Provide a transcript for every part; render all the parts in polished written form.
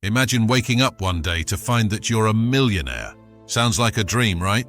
Imagine waking up one day to find that you're a millionaire. Sounds like a dream, right?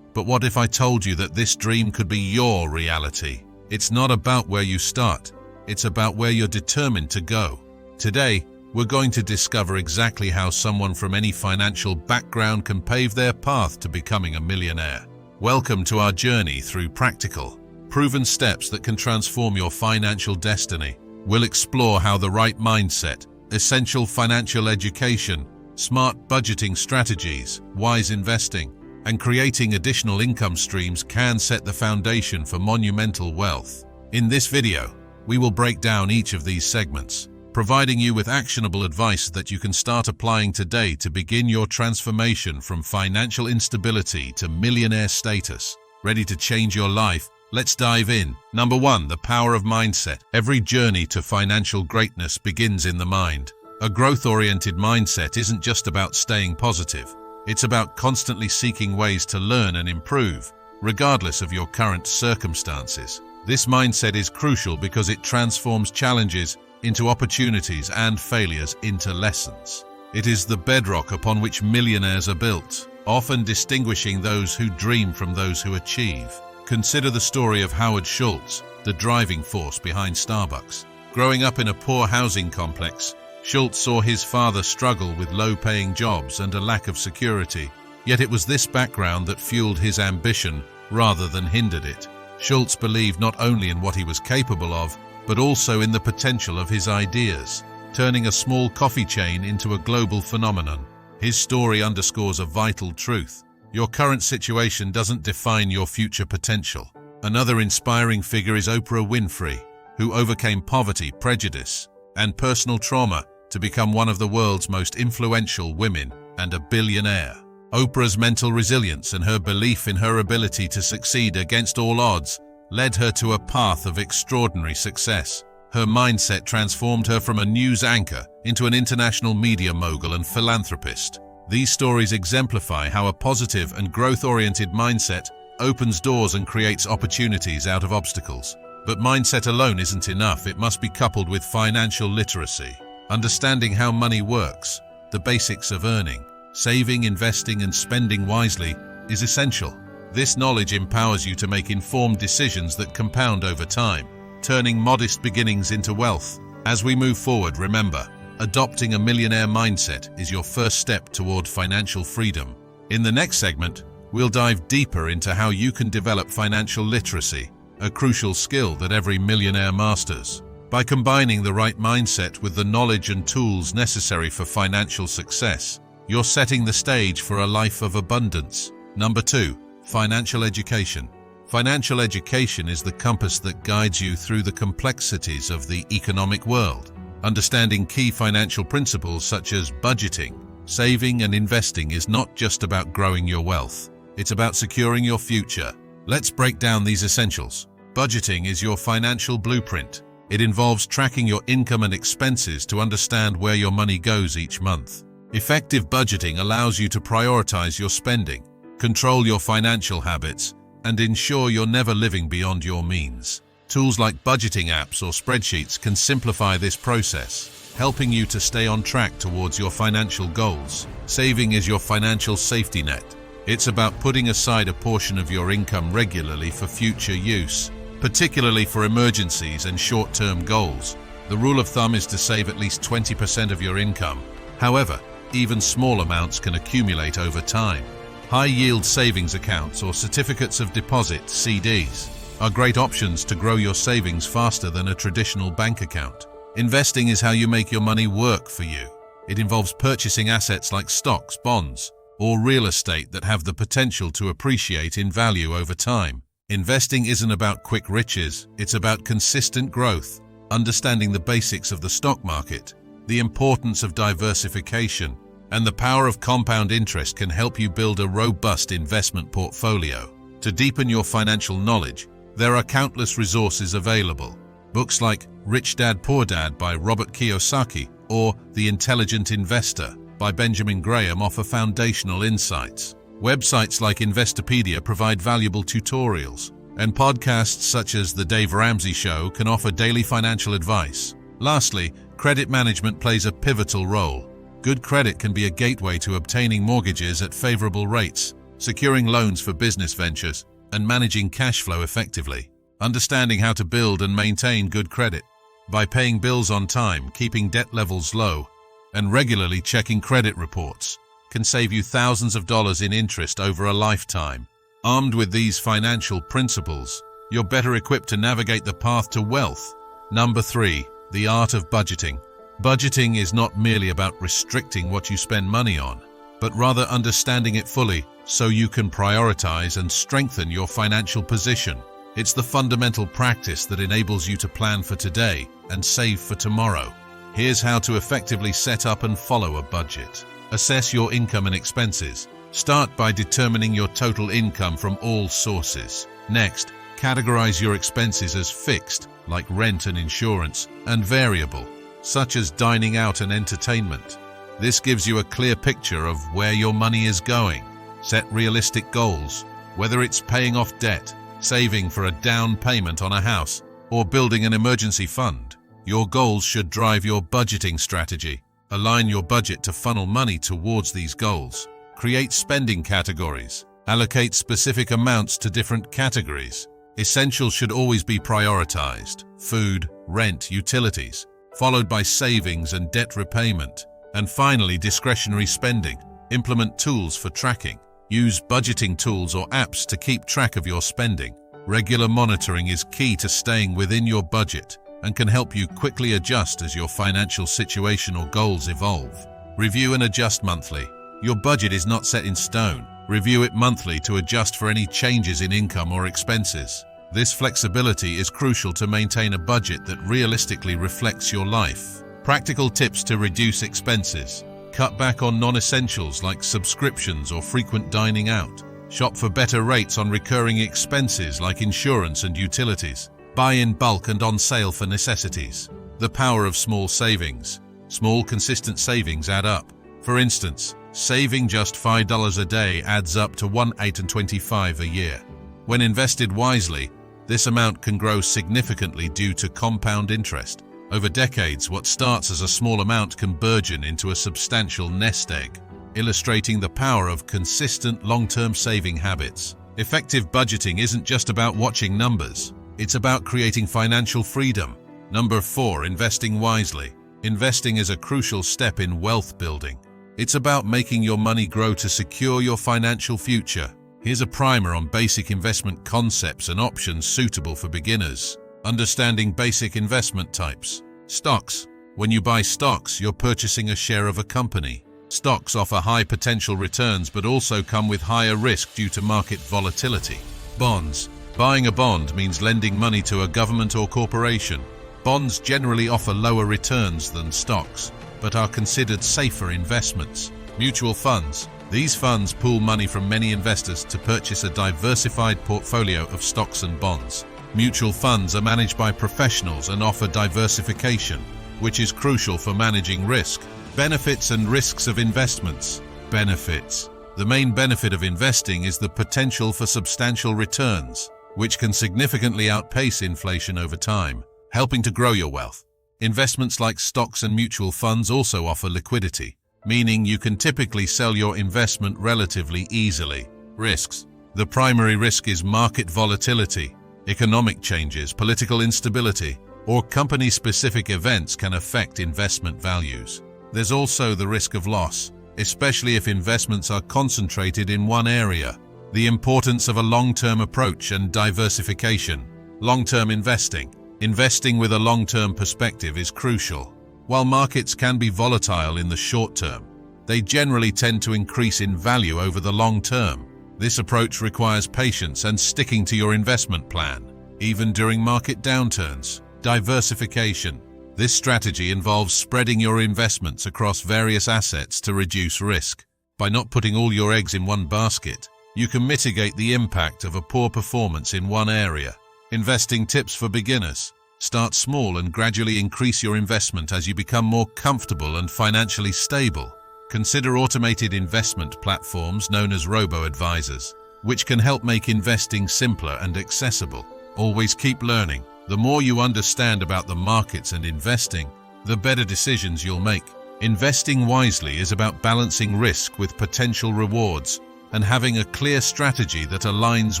But what if I told you that this dream could be your reality? It's not about where you start. It's about where you're determined to go. Today, we're going to discover exactly how someone from any financial background can pave their path to becoming a millionaire. Welcome to our journey through practical, proven steps that can transform your financial destiny. We'll explore how the right mindset, essential financial education, smart budgeting strategies, wise investing, and creating additional income streams can set the foundation for monumental wealth. In this video, we will break down each of these segments, providing you with actionable advice that you can start applying today to begin your transformation from financial instability to millionaire status. Ready to change your life? Let's dive in. Number 1, the power of mindset. Every journey to financial greatness begins in the mind. A growth-oriented mindset isn't just about staying positive. It's about constantly seeking ways to learn and improve, regardless of your current circumstances. This mindset is crucial because it transforms challenges into opportunities and failures into lessons. It is the bedrock upon which millionaires are built, often distinguishing those who dream from those who achieve. Consider the story of Howard Schultz, the driving force behind Starbucks. Growing up in a poor housing complex, Schultz saw his father struggle with low-paying jobs and a lack of security. Yet it was this background that fueled his ambition rather than hindered it. Schultz believed not only in what he was capable of, but also in the potential of his ideas, turning a small coffee chain into a global phenomenon. His story underscores a vital truth. Your current situation doesn't define your future potential. Another inspiring figure is Oprah Winfrey, who overcame poverty, prejudice, and personal trauma to become one of the world's most influential women and a billionaire. Oprah's mental resilience and her belief in her ability to succeed against all odds led her to a path of extraordinary success. Her mindset transformed her from a news anchor into an international media mogul and philanthropist. These stories exemplify how a positive and growth-oriented mindset opens doors and creates opportunities out of obstacles. But mindset alone isn't enough. It must be coupled with financial literacy. Understanding how money works, the basics of earning, saving, investing, and spending wisely is essential. This knowledge empowers you to make informed decisions that compound over time, turning modest beginnings into wealth. As we move forward, remember, adopting a millionaire mindset is your first step toward financial freedom. In the next segment, we'll dive deeper into how you can develop financial literacy, a crucial skill that every millionaire masters. By combining the right mindset with the knowledge and tools necessary for financial success, you're setting the stage for a life of abundance. Number 2, financial education. Financial education is the compass that guides you through the complexities of the economic world. Understanding key financial principles such as budgeting, saving, and investing is not just about growing your wealth. It's about securing your future. Let's break down these essentials. Budgeting is your financial blueprint. It involves tracking your income and expenses to understand where your money goes each month. Effective budgeting allows you to prioritize your spending, control your financial habits, and ensure you're never living beyond your means. Tools like budgeting apps or spreadsheets can simplify this process, helping you to stay on track towards your financial goals. Saving is your financial safety net. It's about putting aside a portion of your income regularly for future use, particularly for emergencies and short-term goals. The rule of thumb is to save at least 20% of your income. However, even small amounts can accumulate over time. High-yield savings accounts or certificates of deposit, CDs, are great options to grow your savings faster than a traditional bank account. Investing is how you make your money work for you. It involves purchasing assets like stocks, bonds, or real estate that have the potential to appreciate in value over time. Investing isn't about quick riches, it's about consistent growth. Understanding the basics of the stock market, the importance of diversification, and the power of compound interest can help you build a robust investment portfolio. To deepen your financial knowledge, there are countless resources available. Books like Rich Dad Poor Dad by Robert Kiyosaki or The Intelligent Investor by Benjamin Graham offer foundational insights. Websites like Investopedia provide valuable tutorials, and podcasts such as The Dave Ramsey Show can offer daily financial advice. Lastly, credit management plays a pivotal role. Good credit can be a gateway to obtaining mortgages at favorable rates, securing loans for business ventures, and managing cash flow effectively. Understanding how to build and maintain good credit by paying bills on time, keeping debt levels low, and regularly checking credit reports can save you thousands of dollars in interest over a lifetime. Armed with these financial principles, you're better equipped to navigate the path to wealth. Number 3, the art of budgeting. Budgeting is not merely about restricting what you spend money on, but rather understanding it fully so you can prioritize and strengthen your financial position. It's the fundamental practice that enables you to plan for today and save for tomorrow. Here's how to effectively set up and follow a budget. Assess your income and expenses. Start by determining your total income from all sources. Next, categorize your expenses as fixed, like rent and insurance, and variable, such as dining out and entertainment. This gives you a clear picture of where your money is going. Set realistic goals, whether it's paying off debt, saving for a down payment on a house, or building an emergency fund. Your goals should drive your budgeting strategy. Align your budget to funnel money towards these goals. Create spending categories. Allocate specific amounts to different categories. Essentials should always be prioritized: food, rent, utilities, followed by savings and debt repayment. And finally, discretionary spending. Implement tools for tracking. Use budgeting tools or apps to keep track of your spending. Regular monitoring is key to staying within your budget and can help you quickly adjust as your financial situation or goals evolve. Review and adjust monthly. Your budget is not set in stone. Review it monthly to adjust for any changes in income or expenses. This flexibility is crucial to maintain a budget that realistically reflects your life. Practical tips to reduce expenses. Cut back on non-essentials like subscriptions or frequent dining out. Shop for better rates on recurring expenses like insurance and utilities. Buy in bulk and on sale for necessities. The power of small savings. Small, consistent savings add up. For instance, saving just $5 a day adds up to $1,825 a year. When invested wisely, this amount can grow significantly due to compound interest. Over decades, what starts as a small amount can burgeon into a substantial nest egg, illustrating the power of consistent long-term saving habits. Effective budgeting isn't just about watching numbers. It's about creating financial freedom. Number 4, investing wisely. Investing is a crucial step in wealth building. It's about making your money grow to secure your financial future. Here's a primer on basic investment concepts and options suitable for beginners. Understanding basic investment types. Stocks. When you buy stocks, you're purchasing a share of a company. Stocks offer high potential returns but also come with higher risk due to market volatility. Bonds. Buying a bond means lending money to a government or corporation. Bonds generally offer lower returns than stocks, but are considered safer investments. Mutual funds. These funds pool money from many investors to purchase a diversified portfolio of stocks and bonds. Mutual funds are managed by professionals and offer diversification, which is crucial for managing risk. Benefits and risks of investments. Benefits. The main benefit of investing is the potential for substantial returns, which can significantly outpace inflation over time, helping to grow your wealth. Investments like stocks and mutual funds also offer liquidity, meaning you can typically sell your investment relatively easily. Risks. The primary risk is market volatility. Economic changes, political instability, or company-specific events can affect investment values. There's also the risk of loss, especially if investments are concentrated in one area. The importance of a long-term approach and diversification. Long-term investing. Investing with a long-term perspective is crucial. While markets can be volatile in the short term, they generally tend to increase in value over the long term. This approach requires patience and sticking to your investment plan, even during market downturns. Diversification. This strategy involves spreading your investments across various assets to reduce risk. By not putting all your eggs in one basket, you can mitigate the impact of a poor performance in one area. Investing tips for beginners. Start small and gradually increase your investment as you become more comfortable and financially stable. Consider automated investment platforms known as robo-advisors, which can help make investing simpler and accessible. Always keep learning. The more you understand about the markets and investing, the better decisions you'll make. Investing wisely is about balancing risk with potential rewards and having a clear strategy that aligns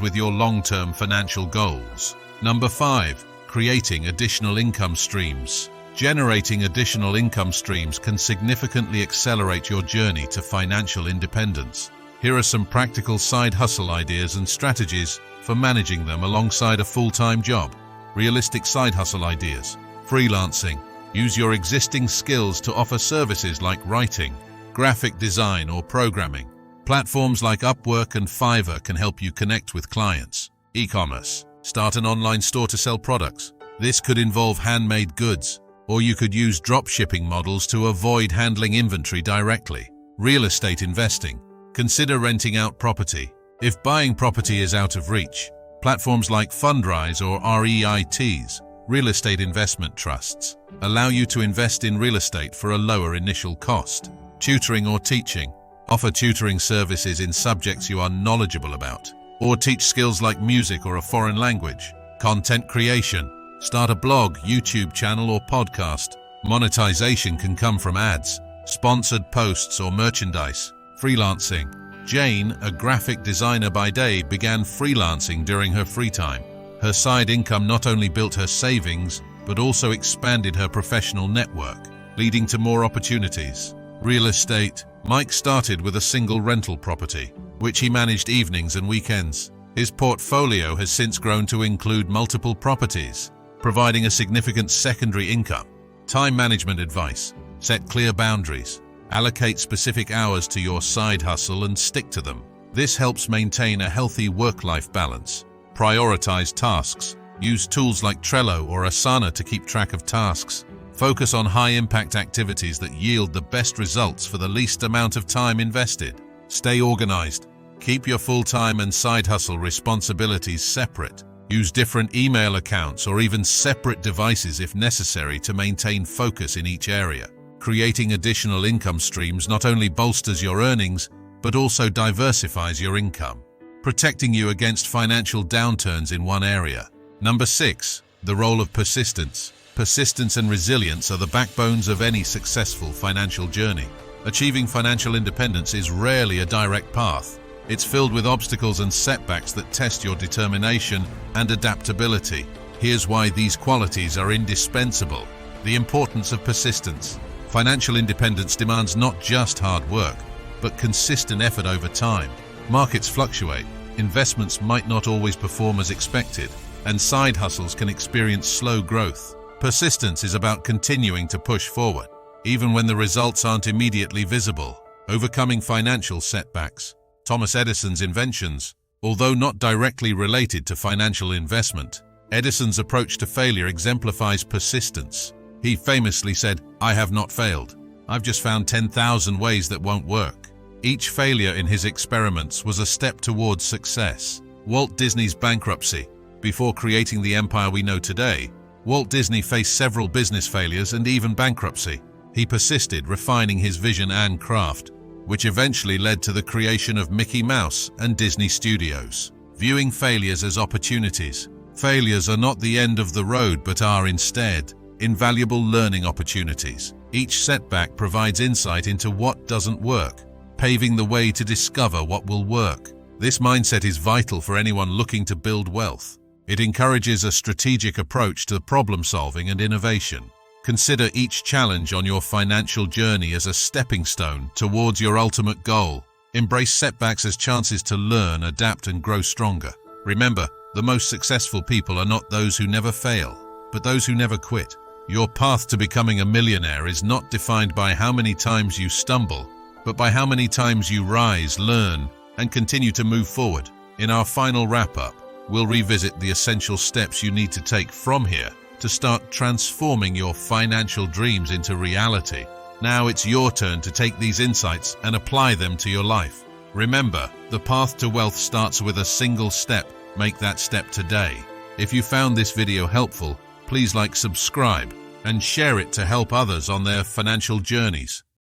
with your long-term financial goals. Number 5. Creating additional income streams. Generating additional income streams can significantly accelerate your journey to financial independence. Here are some practical side hustle ideas and strategies for managing them alongside a full-time job. Realistic side hustle ideas. Freelancing. Use your existing skills to offer services like writing, graphic design, or programming. Platforms like Upwork and Fiverr can help you connect with clients. E-commerce. Start an online store to sell products. This could involve handmade goods, or you could use drop shipping models to avoid handling inventory directly. Real estate investing. Consider renting out property. If buying property is out of reach, platforms like Fundrise or REITs, real estate investment trusts, allow you to invest in real estate for a lower initial cost. Tutoring or teaching. Offer tutoring services in subjects you are knowledgeable about, or teach skills like music or a foreign language. Content creation. Start a blog, YouTube channel, or podcast. Monetization can come from ads, sponsored posts, or merchandise. Freelancing. Jane, a graphic designer by day, began freelancing during her free time. Her side income not only built her savings, but also expanded her professional network, leading to more opportunities. Real estate. Mike started with a single rental property, which he managed evenings and weekends. His portfolio has since grown to include multiple properties, providing a significant secondary income. Time management advice. Set clear boundaries. Allocate specific hours to your side hustle and stick to them. This helps maintain a healthy work-life balance. Prioritize tasks. Use tools like Trello or Asana to keep track of tasks. Focus on high-impact activities that yield the best results for the least amount of time invested. Stay organized. Keep your full-time and side hustle responsibilities separate. Use different email accounts or even separate devices if necessary to maintain focus in each area. Creating additional income streams not only bolsters your earnings, but also diversifies your income, protecting you against financial downturns in one area. Number 6. The role of persistence. Persistence and resilience are the backbones of any successful financial journey. Achieving financial independence is rarely a direct path. It's filled with obstacles and setbacks that test your determination and adaptability. Here's why these qualities are indispensable. The importance of persistence. Financial independence demands not just hard work, but consistent effort over time. Markets fluctuate, investments might not always perform as expected, and side hustles can experience slow growth. Persistence is about continuing to push forward, even when the results aren't immediately visible. Overcoming financial setbacks. Thomas Edison's inventions. Although not directly related to financial investment, Edison's approach to failure exemplifies persistence. He famously said, "I have not failed. I've just found 10,000 ways that won't work." Each failure in his experiments was a step towards success. Walt Disney's bankruptcy. Before creating the empire we know today, Walt Disney faced several business failures and even bankruptcy. He persisted, refining his vision and craft, which eventually led to the creation of Mickey Mouse and Disney Studios. Viewing failures as opportunities. Failures are not the end of the road, but are instead invaluable learning opportunities. Each setback provides insight into what doesn't work, paving the way to discover what will work. This mindset is vital for anyone looking to build wealth. It encourages a strategic approach to problem solving and innovation. Consider each challenge on your financial journey as a stepping stone towards your ultimate goal. Embrace setbacks as chances to learn, adapt, and grow stronger. Remember, the most successful people are not those who never fail, but those who never quit. Your path to becoming a millionaire is not defined by how many times you stumble, but by how many times you rise, learn, and continue to move forward. In our final wrap-up, we'll revisit the essential steps you need to take from here to start transforming your financial dreams into reality. Now it's your turn to take these insights and apply them to your life. Remember, the path to wealth starts with a single step. Make that step today. If you found this video helpful, please like, subscribe, and share it to help others on their financial journeys.